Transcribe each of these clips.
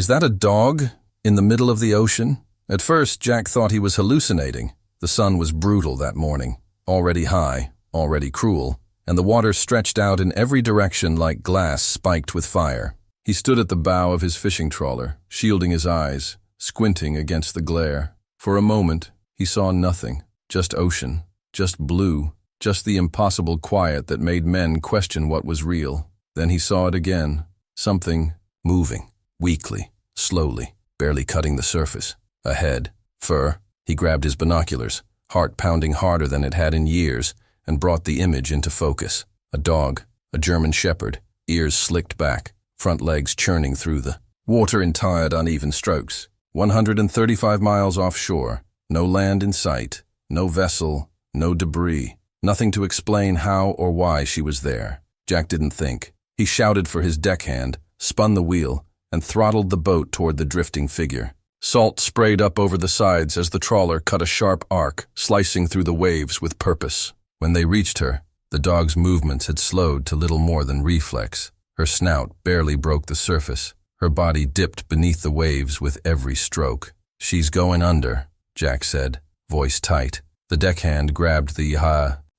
Is that a dog in the middle of the ocean? At first, Jack thought he was hallucinating. The sun was brutal that morning, already high, already cruel, and the water stretched out in every direction like glass spiked with fire. He stood at the bow of his fishing trawler, shielding his eyes, squinting against the glare. For a moment, he saw nothing, just ocean, just blue, just the impossible quiet that made men question what was real. Then he saw it again, something moving, weakly, slowly, barely cutting the surface. Ahead, fur. He grabbed his binoculars, heart pounding harder than it had in years, and brought the image into focus. A dog, a German shepherd, ears slicked back, front legs churning through the water in tired, uneven strokes. 135 miles offshore, no land in sight, no vessel, no debris, nothing to explain how or why she was there. Jack didn't think. He shouted for his deckhand, spun the wheel, and throttled the boat toward the drifting figure. Salt sprayed up over the sides as the trawler cut a sharp arc, slicing through the waves with purpose. When they reached her, the dog's movements had slowed to little more than reflex. Her snout barely broke the surface. Her body dipped beneath the waves with every stroke. "She's going under," Jack said, voice tight. The deckhand grabbed the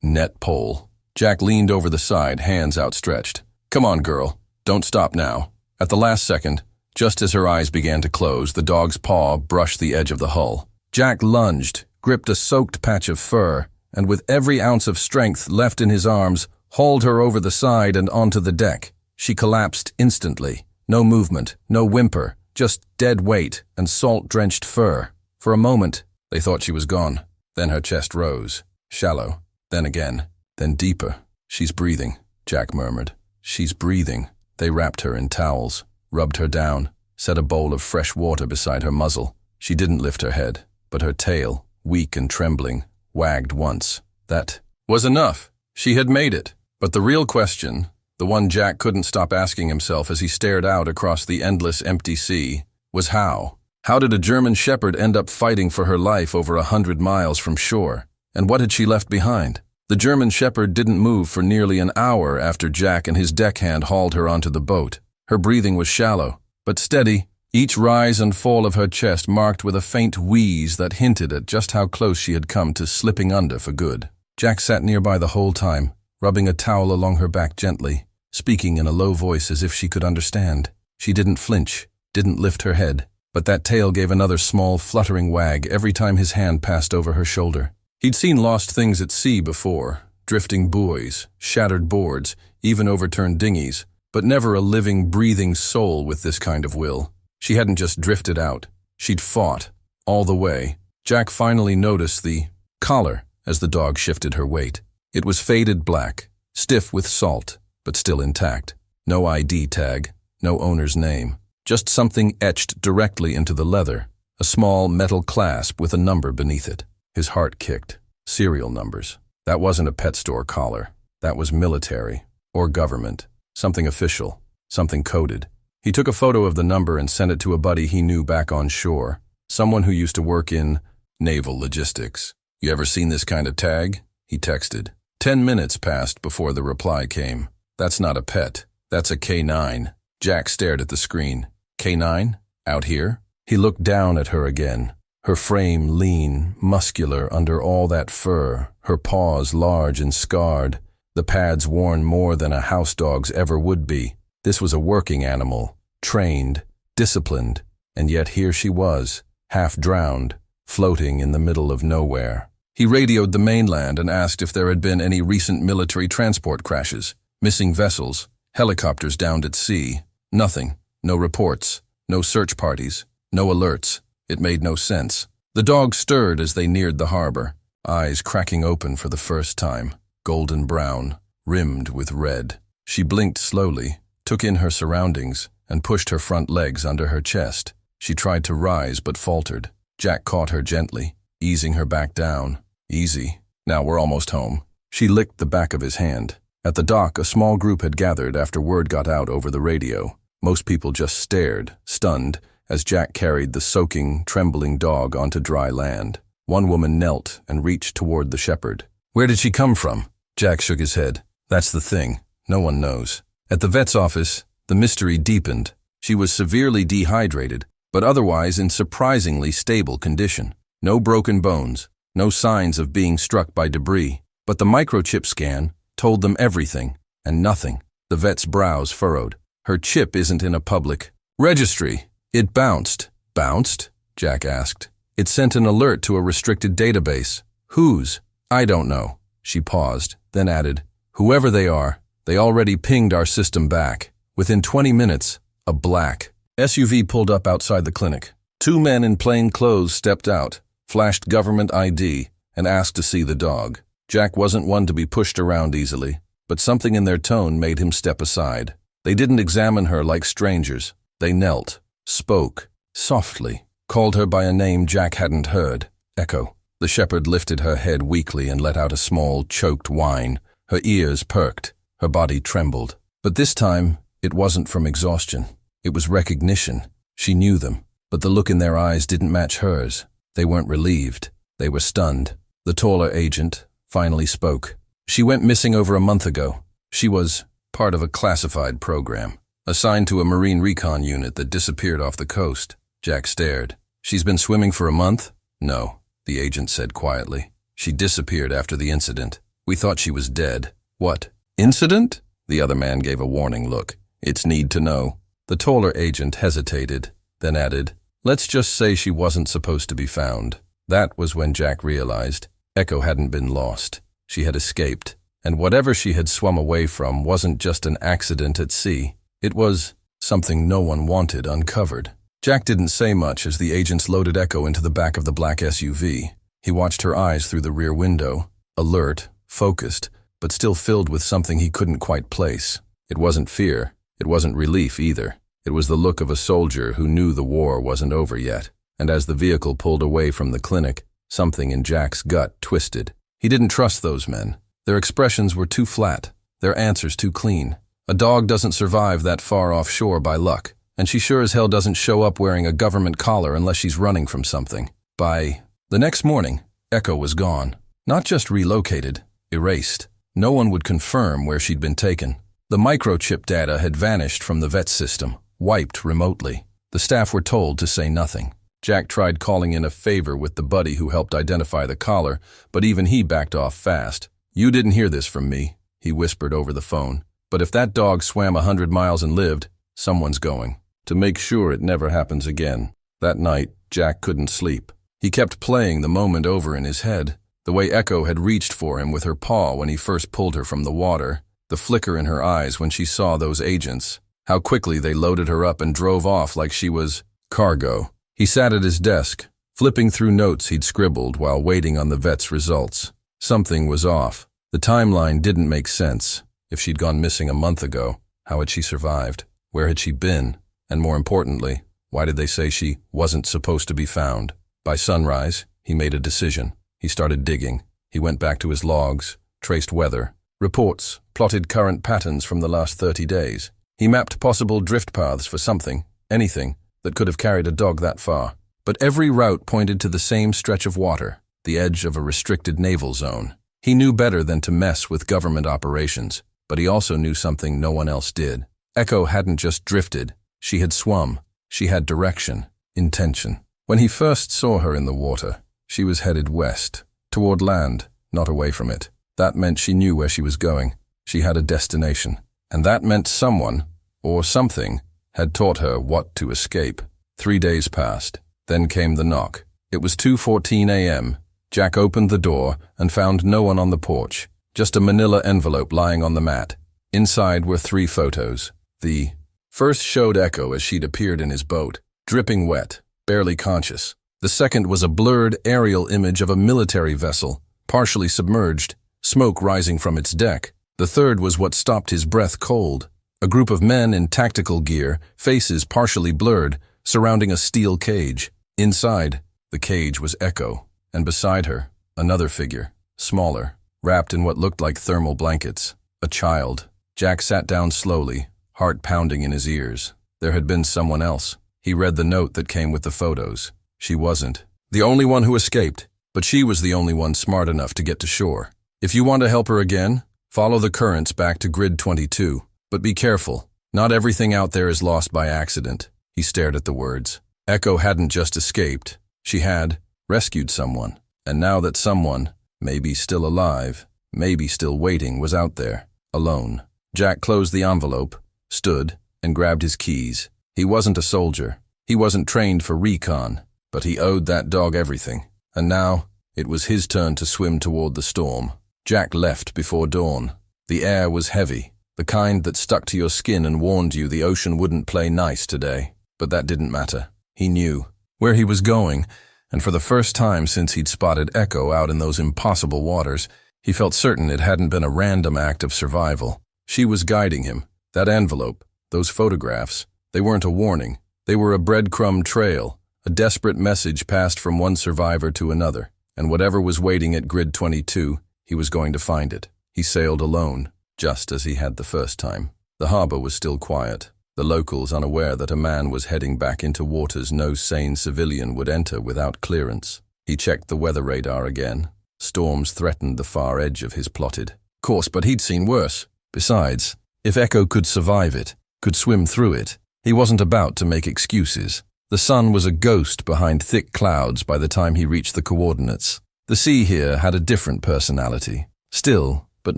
net pole. Jack leaned over the side, hands outstretched. "Come on, girl. Don't stop now." At the last second, just as her eyes began to close, the dog's paw brushed the edge of the hull. Jack lunged, gripped a soaked patch of fur, and with every ounce of strength left in his arms, hauled her over the side and onto the deck. She collapsed instantly. No movement, no whimper, just dead weight and salt-drenched fur. For a moment, they thought she was gone. Then her chest rose, shallow, then again, then deeper. "She's breathing," Jack murmured. "She's breathing." They wrapped her in towels, rubbed her down, set a bowl of fresh water beside her muzzle. She didn't lift her head, but her tail, weak and trembling, wagged once. That was enough. She had made it. But the real question, the one Jack couldn't stop asking himself as he stared out across the endless empty sea, was how? How did a German shepherd end up fighting for her life over 100 miles from shore? And what had she left behind? The German shepherd didn't move for nearly an hour after Jack and his deckhand hauled her onto the boat. Her breathing was shallow, but steady, each rise and fall of her chest marked with a faint wheeze that hinted at just how close she had come to slipping under for good. Jack sat nearby the whole time, rubbing a towel along her back gently, speaking in a low voice as if she could understand. She didn't flinch, didn't lift her head, but that tail gave another small, fluttering wag every time his hand passed over her shoulder. He'd seen lost things at sea before, drifting buoys, shattered boards, even overturned dinghies, but never a living, breathing soul with this kind of will. She hadn't just drifted out. She'd fought, all the way. Jack finally noticed the collar as the dog shifted her weight. It was faded black, stiff with salt, but still intact. No ID tag, no owner's name. Just something etched directly into the leather, a small metal clasp with a number beneath it. His heart kicked. Serial numbers. That wasn't a pet store collar. That was military, or government. Something official, something coded. He took a photo of the number and sent it to a buddy he knew back on shore, someone who used to work in naval logistics. "You ever seen this kind of tag?" he texted. 10 minutes passed before the reply came. "That's not a pet. That's a K9. Jack stared at the screen. "K9? Out here?" He looked down at her again. Her frame lean, muscular under all that fur, her paws large and scarred, the pads worn more than a house dog's ever would be. This was a working animal, trained, disciplined, and yet here she was, half drowned, floating in the middle of nowhere. He radioed the mainland and asked if there had been any recent military transport crashes, missing vessels, helicopters downed at sea. Nothing. No reports, no search parties, no alerts. It made no sense. The dog stirred as they neared the harbor, eyes cracking open for the first time, golden brown, rimmed with red. She blinked slowly, took in her surroundings, and pushed her front legs under her chest. She tried to rise but faltered. Jack caught her gently, easing her back down. "Easy. Now we're almost home." She licked the back of his hand. At the dock, a small group had gathered after word got out over the radio. Most people just stared, stunned, as Jack carried the soaking, trembling dog onto dry land. One woman knelt and reached toward the shepherd. "Where did she come from?" Jack shook his head. "That's the thing. No one knows." At the vet's office, the mystery deepened. She was severely dehydrated, but otherwise in surprisingly stable condition. No broken bones, no signs of being struck by debris. But the microchip scan told them everything and nothing. The vet's brows furrowed. Her chip isn't in a public registry. It bounced. Bounced? Jack asked. It sent an alert to a restricted database. Whose? I don't know. She paused, then added, whoever they are, they already pinged our system back. Within 20 minutes, a black SUV pulled up outside the clinic. 2 men in plain clothes stepped out, flashed government ID, and asked to see the dog. Jack wasn't one to be pushed around easily, but something in their tone made him step aside. They didn't examine her like strangers. They knelt, spoke, softly, called her by a name Jack hadn't heard. Echo. The shepherd lifted her head weakly and let out a small, choked whine. Her ears perked. Her body trembled. But this time, it wasn't from exhaustion. It was recognition. She knew them, but the look in their eyes didn't match hers. They weren't relieved. They were stunned. The taller agent finally spoke. She went missing over a month ago. She was part of a classified program, assigned to a Marine recon unit that disappeared off the coast. Jack stared. She's been swimming for a month? No, the agent said quietly. She disappeared after the incident. We thought she was dead. What? Incident? The other man gave a warning look. It's need to know. The taller agent hesitated, then added, let's just say she wasn't supposed to be found. That was when Jack realized Echo hadn't been lost. She had escaped, and whatever she had swum away from wasn't just an accident at sea. It was something no one wanted uncovered. Jack didn't say much as the agents loaded Echo into the back of the black SUV. He watched her eyes through the rear window, alert, focused, but still filled with something he couldn't quite place. It wasn't fear. It wasn't relief either. It was the look of a soldier who knew the war wasn't over yet. And as the vehicle pulled away from the clinic, something in Jack's gut twisted. He didn't trust those men. Their expressions were too flat, their answers too clean. A dog doesn't survive that far offshore by luck, and she sure as hell doesn't show up wearing a government collar unless she's running from something. By the next morning, Echo was gone. Not just relocated, erased. No one would confirm where she'd been taken. The microchip data had vanished from the vet system, wiped remotely. The staff were told to say nothing. Jack tried calling in a favor with the buddy who helped identify the collar, but even he backed off fast. You didn't hear this from me, he whispered over the phone. But if that dog swam 100 miles and lived, someone's going. To make sure it never happens again. That night, Jack couldn't sleep. He kept playing the moment over in his head. The way Echo had reached for him with her paw when he first pulled her from the water. The flicker in her eyes when she saw those agents. How quickly they loaded her up and drove off like she was cargo. He sat at his desk, flipping through notes he'd scribbled while waiting on the vet's results. Something was off. The timeline didn't make sense. If she'd gone missing a month ago, how had she survived? Where had she been? And more importantly, why did they say she wasn't supposed to be found? By sunrise, he made a decision. He started digging. He went back to his logs, traced weather, reports, plotted current patterns from the last 30 days. He mapped possible drift paths for something, anything, that could have carried a dog that far. But every route pointed to the same stretch of water, the edge of a restricted naval zone. He knew better than to mess with government operations, but he also knew something no one else did. Echo hadn't just drifted. She had swum. She had direction, intention. When he first saw her in the water, she was headed west, toward land, not away from it. That meant she knew where she was going. She had a destination. And that meant someone, or something, had taught her what to escape. 3 days passed. Then came the knock. It was 2:14 a.m. Jack opened the door and found no one on the porch, just a manila envelope lying on the mat. Inside were 3 photos. The first showed Echo as she'd appeared in his boat, dripping wet, barely conscious. The second was a blurred aerial image of a military vessel, partially submerged, smoke rising from its deck. The third was what stopped his breath cold. A group of men in tactical gear, faces partially blurred, surrounding a steel cage. Inside, the cage was Echo, and beside her, another figure, smaller, wrapped in what looked like thermal blankets. A child. Jack sat down slowly, heart pounding in his ears. There had been someone else. He read the note that came with the photos. She wasn't the only one who escaped, but she was the only one smart enough to get to shore. If you want to help her again, follow the currents back to Grid 22, but be careful. Not everything out there is lost by accident. He stared at the words. Echo hadn't just escaped. She had rescued someone. And now that someone, maybe still alive, maybe still waiting, was out there, alone. Jack closed the envelope, stood, and grabbed his keys. He wasn't a soldier. He wasn't trained for recon, but he owed that dog everything. And now, it was his turn to swim toward the storm. Jack left before dawn. The air was heavy, the kind that stuck to your skin and warned you the ocean wouldn't play nice today. But that didn't matter. He knew where he was going, and for the first time since he'd spotted Echo out in those impossible waters, he felt certain it hadn't been a random act of survival. She was guiding him. That envelope, those photographs, they weren't a warning. They were a breadcrumb trail, a desperate message passed from one survivor to another. And whatever was waiting at Grid 22, he was going to find it. He sailed alone, just as he had the first time. The harbor was still quiet, the locals unaware that a man was heading back into waters no sane civilian would enter without clearance. He checked the weather radar again. Storms threatened the far edge of his plotted course, but he'd seen worse. Besides, if Echo could survive it, could swim through it, he wasn't about to make excuses. The sun was a ghost behind thick clouds by the time he reached the coordinates. The sea here had a different personality. Still, but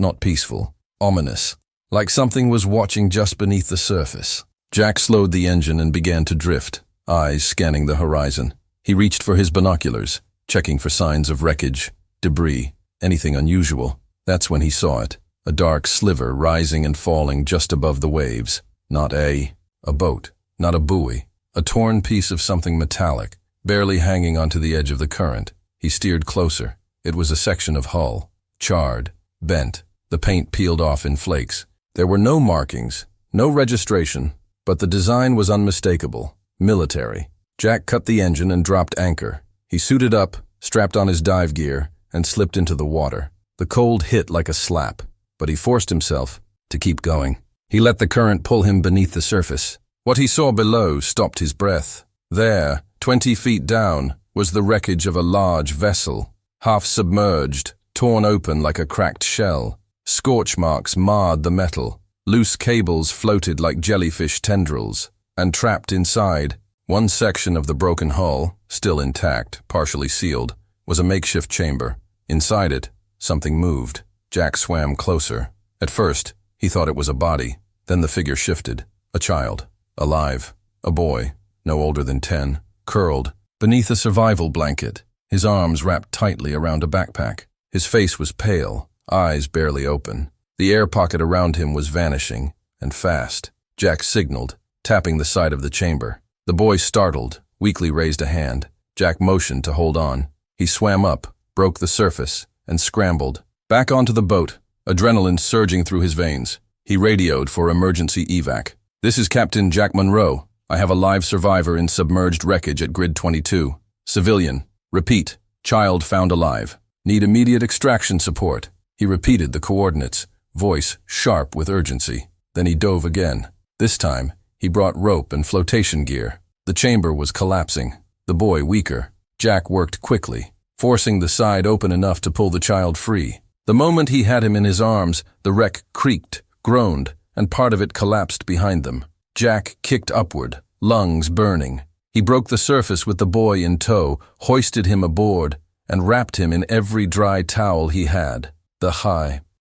not peaceful. Ominous. Like something was watching just beneath the surface. Jack slowed the engine and began to drift, eyes scanning the horizon. He reached for his binoculars, checking for signs of wreckage, debris, anything unusual. That's when he saw it. A dark sliver rising and falling just above the waves. Not a boat. Not a buoy. A torn piece of something metallic, barely hanging onto the edge of the current. He steered closer. It was a section of hull. Charred. Bent. The paint peeled off in flakes. There were no markings, no registration, but the design was unmistakable. Military. Jack cut the engine and dropped anchor. He suited up, strapped on his dive gear, and slipped into the water. The cold hit like a slap, but he forced himself to keep going. He let the current pull him beneath the surface. What he saw below stopped his breath. There, 20 feet down, was the wreckage of a large vessel, half submerged, torn open like a cracked shell. Scorch marks marred the metal. Loose cables floated like jellyfish tendrils. And trapped inside, one section of the broken hull, still intact, partially sealed, was a makeshift chamber. Inside it, something moved. Jack swam closer. At first, he thought it was a body. Then the figure shifted. A child. Alive. A boy, no older than 10, curled beneath a survival blanket, his arms wrapped tightly around a backpack. His face was pale, eyes barely open. The air pocket around him was vanishing, and fast. Jack signaled, tapping the side of the chamber. The boy startled, weakly raised a hand. Jack motioned to hold on. He swam up, broke the surface, and scrambled. Back onto the boat, adrenaline surging through his veins. He radioed for emergency evac. "This is Captain Jack Monroe. I have a live survivor in submerged wreckage at Grid 22. Civilian. Repeat. Child found alive. Need immediate extraction support." He repeated the coordinates, voice sharp with urgency. Then he dove again. This time, he brought rope and flotation gear. The chamber was collapsing. The boy weaker. Jack worked quickly, forcing the side open enough to pull the child free. The moment he had him in his arms, the wreck creaked, groaned, and part of it collapsed behind them. Jack kicked upward, lungs burning. He broke the surface with the boy in tow, hoisted him aboard, and wrapped him in every dry towel he had.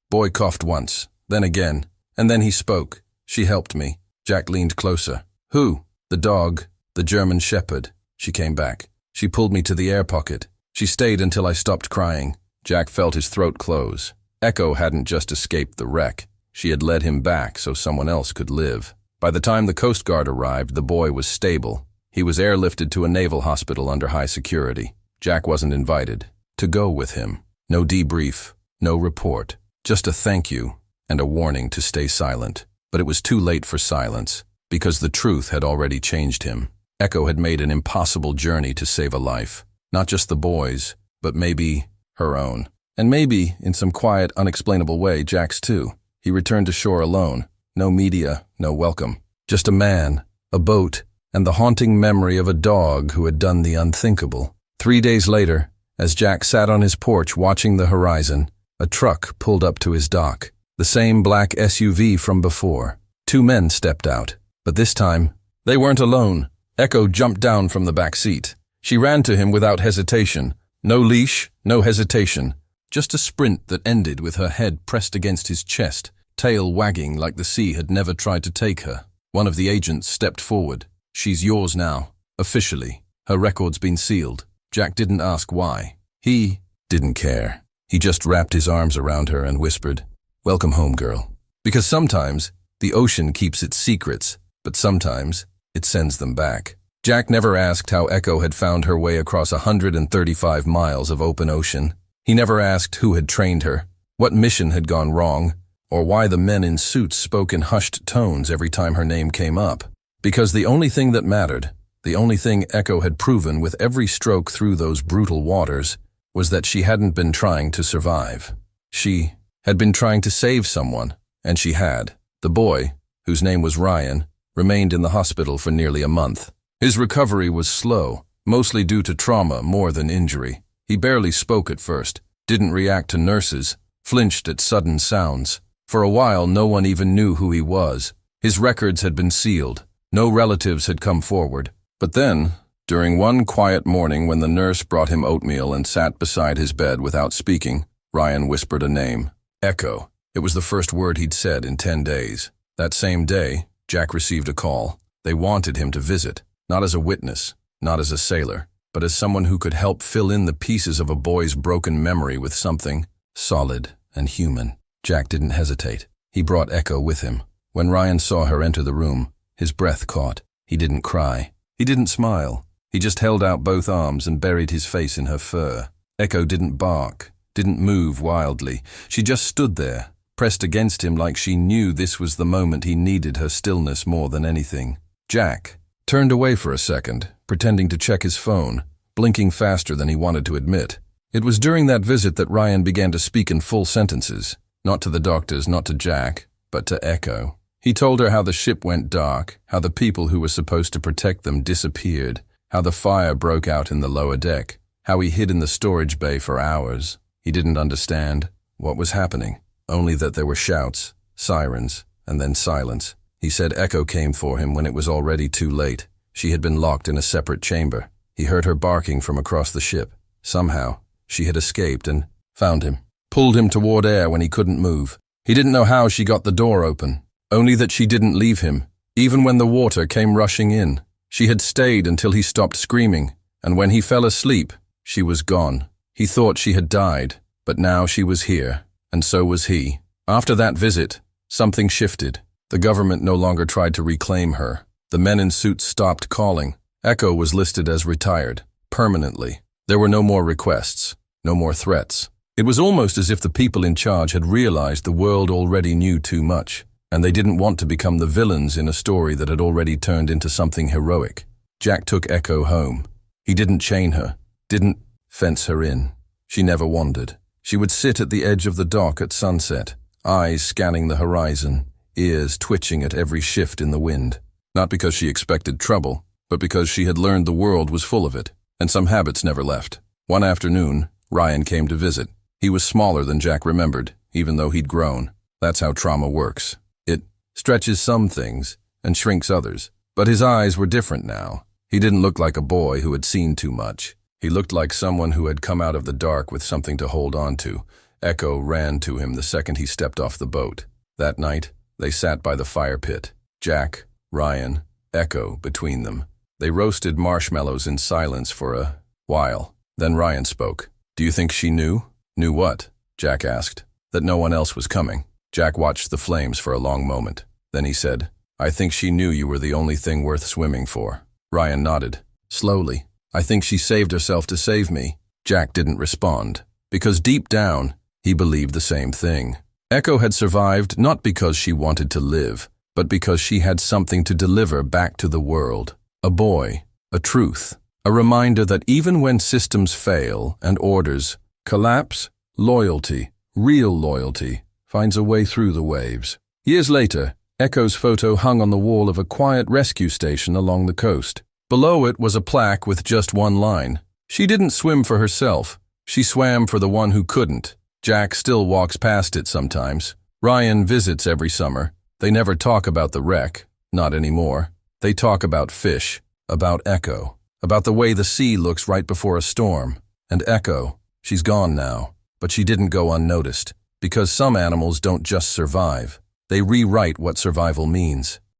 Boy coughed once, then again, and then he spoke. "She helped me." Jack leaned closer. "Who?" "The dog, the German shepherd." She came back. "She pulled me to the air pocket. She stayed until I stopped crying." Jack felt his throat close. Echo hadn't just escaped the wreck. She had led him back so someone else could live. By the time the Coast Guard arrived, the boy was stable. He was airlifted to a naval hospital under high security. Jack wasn't invited to go with him. No debrief, no report, just a thank you and a warning to stay silent. But it was too late for silence, because the truth had already changed him. Echo had made an impossible journey to save a life. Not just the boy's, but maybe her own. And maybe, in some quiet, unexplainable way, Jack's too. He returned to shore alone. No media, no welcome. Just a man, a boat, and the haunting memory of a dog who had done the unthinkable. 3 days later, as Jack sat on his porch watching the horizon, a truck pulled up to his dock. The same black SUV from before. 2 men stepped out. But this time, they weren't alone. Echo jumped down from the back seat. She ran to him without hesitation. No leash, no hesitation. Just a sprint that ended with her head pressed against his chest, tail wagging like the sea had never tried to take her. One of the agents stepped forward. "She's yours now. Officially. Her record's been sealed." Jack didn't ask why. He didn't care. He just wrapped his arms around her and whispered, "Welcome home, girl." Because sometimes the ocean keeps its secrets, but sometimes it sends them back. Jack never asked how Echo had found her way across 135 miles of open ocean. He never asked who had trained her, what mission had gone wrong, or why the men in suits spoke in hushed tones every time her name came up. Because the only thing that mattered, the only thing Echo had proven with every stroke through those brutal waters, was that she hadn't been trying to survive. She had been trying to save someone, and she had. The boy, whose name was Ryan, remained in the hospital for nearly a month. His recovery was slow, mostly due to trauma more than injury. He barely spoke at first, didn't react to nurses, flinched at sudden sounds. For a while, no one even knew who he was. His records had been sealed. No relatives had come forward. But then, during one quiet morning when the nurse brought him oatmeal and sat beside his bed without speaking, Ryan whispered a name. Echo. It was the first word he'd said in 10 days. That same day, Jack received a call. They wanted him to visit, not as a witness, not as a sailor, but as someone who could help fill in the pieces of a boy's broken memory with something solid and human. Jack didn't hesitate. He brought Echo with him. When Ryan saw her enter the room, his breath caught. He didn't cry. He didn't smile. He just held out both arms and buried his face in her fur. Echo didn't bark, didn't move wildly. She just stood there, pressed against him like she knew this was the moment he needed her stillness more than anything. Jack turned away for a second, pretending to check his phone, blinking faster than he wanted to admit. It was during that visit that Ryan began to speak in full sentences, not to the doctors, not to Jack, but to Echo. He told her how the ship went dark, how the people who were supposed to protect them disappeared, how the fire broke out in the lower deck, how he hid in the storage bay for hours. He didn't understand what was happening, only that there were shouts, sirens, and then silence. He said Echo came for him when it was already too late. She had been locked in a separate chamber. He heard her barking from across the ship. Somehow, she had escaped and found him, pulled him toward air when he couldn't move. He didn't know how she got the door open, only that she didn't leave him, even when the water came rushing in. She had stayed until he stopped screaming, and when he fell asleep, she was gone. He thought she had died, but now she was here, and so was he. After that visit, something shifted. The government no longer tried to reclaim her. The men in suits stopped calling. Echo was listed as retired, permanently. There were no more requests, no more threats. It was almost as if the people in charge had realized the world already knew too much, and they didn't want to become the villains in a story that had already turned into something heroic. Jack took Echo home. He didn't chain her, didn't fence her in. She never wandered. She would sit at the edge of the dock at sunset, eyes scanning the horizon, ears twitching at every shift in the wind. Not because she expected trouble, but because she had learned the world was full of it, and some habits never left. One afternoon, Ryan came to visit. He was smaller than Jack remembered, even though he'd grown. That's how trauma works. It stretches some things and shrinks others. But his eyes were different now. He didn't look like a boy who had seen too much. He looked like someone who had come out of the dark with something to hold on to. Echo ran to him the second he stepped off the boat. That night, they sat by the fire pit. Jack, Ryan, Echo between them. They roasted marshmallows in silence for a while. Then Ryan spoke. "Do you think she knew?" "Knew what?" Jack asked. "That no one else was coming." Jack watched the flames for a long moment. Then he said, "I think she knew you were the only thing worth swimming for." Ryan nodded. Slowly. "I think she saved herself to save me." Jack didn't respond, because deep down, he believed the same thing. Echo had survived not because she wanted to live, but because she had something to deliver back to the world. A boy, a truth, a reminder that even when systems fail and orders collapse, loyalty, real loyalty, finds a way through the waves. Years later, Echo's photo hung on the wall of a quiet rescue station along the coast. Below it was a plaque with just one line. She didn't swim for herself. She swam for the one who couldn't. Jack still walks past it sometimes. Ryan visits every summer. They never talk about the wreck, not anymore. They talk about fish, about Echo, about the way the sea looks right before a storm. And Echo, she's gone now, but she didn't go unnoticed, because some animals don't just survive. They rewrite what survival means.